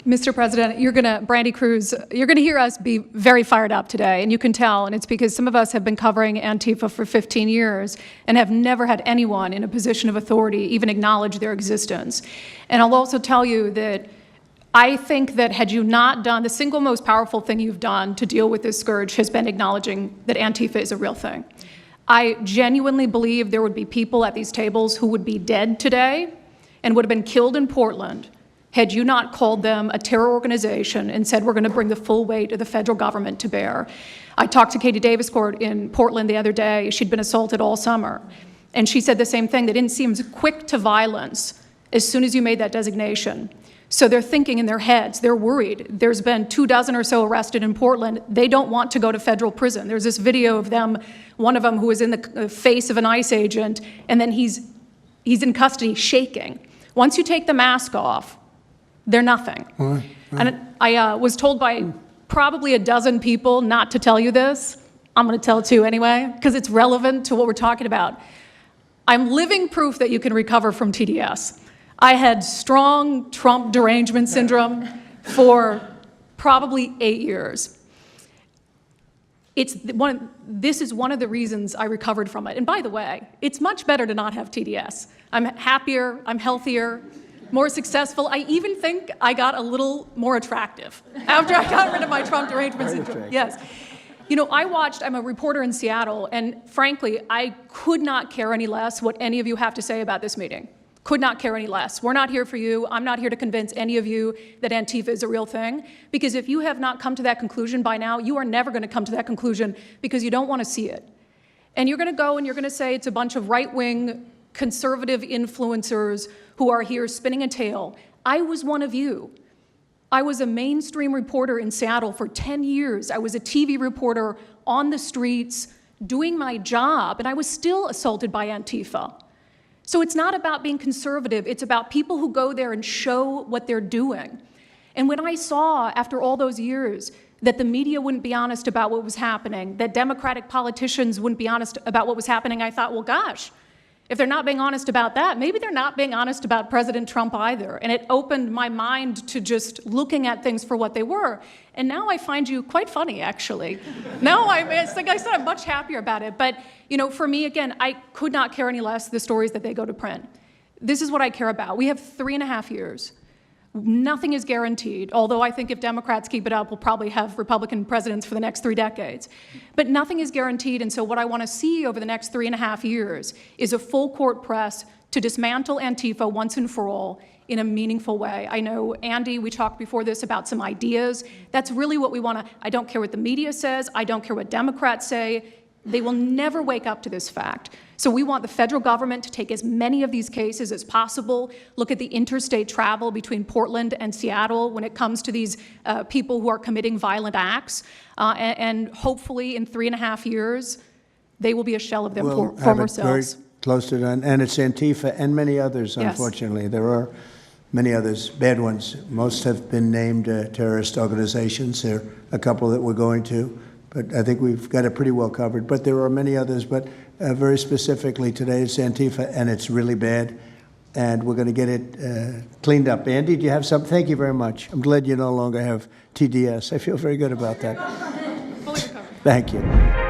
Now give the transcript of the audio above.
Mr. President, Brandy Cruz, you're going to hear us be very fired up today, and you can tell, and it's because some of us have been covering Antifa for 15 years and have never had anyone in a position of authority even acknowledge their existence. And I'll also tell you that I think that had you not done, the single most powerful thing you've done to deal with this scourge has been acknowledging that Antifa is a real thing. I genuinely believe there would be people at these tables who would be dead today and would have been killed in Portland had you not called them a terror organization and said we're going to bring the full weight of the federal government to bear. I talked to Katie Daviscourt in Portland the other day. She'd been assaulted all summer. And she said the same thing, that it seems quick to violence as soon as you made that designation. So they're thinking in their heads, they're worried. There's been 24 or so arrested in Portland. They don't want to go to federal prison. There's this video of them, one of them who was in the face of an ICE agent, and then he's in custody shaking. Once you take the mask off, they're nothing. And I was told by probably a dozen people not to tell you this. I'm going to tell it to you anyway, because it's relevant to what we're talking about. I'm living proof that you can recover from TDS. I had strong Trump derangement syndrome for probably 8 years. This is one of the reasons I recovered from it. And by the way, it's much better to not have TDS. I'm happier, I'm healthier, more successful. I even think I got a little more attractive after I got rid of my Trump derangement syndrome. Yes. You know, I'm a reporter in Seattle, and frankly, I could not care any less what any of you have to say about this meeting. Could not care any less. We're not here for you. I'm not here to convince any of you that Antifa is a real thing, because if you have not come to that conclusion by now, you are never going to come to that conclusion because you don't want to see it. And you're going to go and you're going to say it's a bunch of right-wing conservative influencers who are here spinning a tale. I was one of you. I was a mainstream reporter in Seattle for 10 years. I was a TV reporter on the streets doing my job, and I was still assaulted by Antifa. So it's not about being conservative. It's about people who go there and show what they're doing. And when I saw, after all those years, that the media wouldn't be honest about what was happening, that Democratic politicians wouldn't be honest about what was happening, I thought, well, gosh, if they're not being honest about that, maybe they're not being honest about President Trump either. And it opened my mind to just looking at things for what they were. And now I find you quite funny, actually. Now, it's like I said, I'm much happier about it. But, you know, for me, again, I could not care any less the stories that they go to print. This is what I care about. We have 3.5 years. Nothing is guaranteed, although I think if Democrats keep it up, we'll probably have Republican presidents for the next 3 decades. But nothing is guaranteed, and so what I want to see over the next 3.5 years is a full court press to dismantle Antifa once and for all in a meaningful way. I know, Andy, we talked before this about some ideas. That's really what we want to. I don't care what the media says. I don't care what Democrats say. They will never wake up to this fact. So we want the federal government to take as many of these cases as possible, look at the interstate travel between Portland and Seattle when it comes to these people who are committing violent acts, and hopefully in 3.5 years, they will be a shell of their former selves. Very close to that, and it's Antifa and many others, unfortunately. Yes. There are many others, bad ones. Most have been named terrorist organizations. There are a couple that we're going to. But I think we've got it pretty well covered. But there are many others. But very specifically today, it's Antifa, and it's really bad. And we're going to get it cleaned up. Andy, do you have something? Thank you very much. I'm glad you no longer have TDS. I feel very good about that. Fully recovered. Thank you.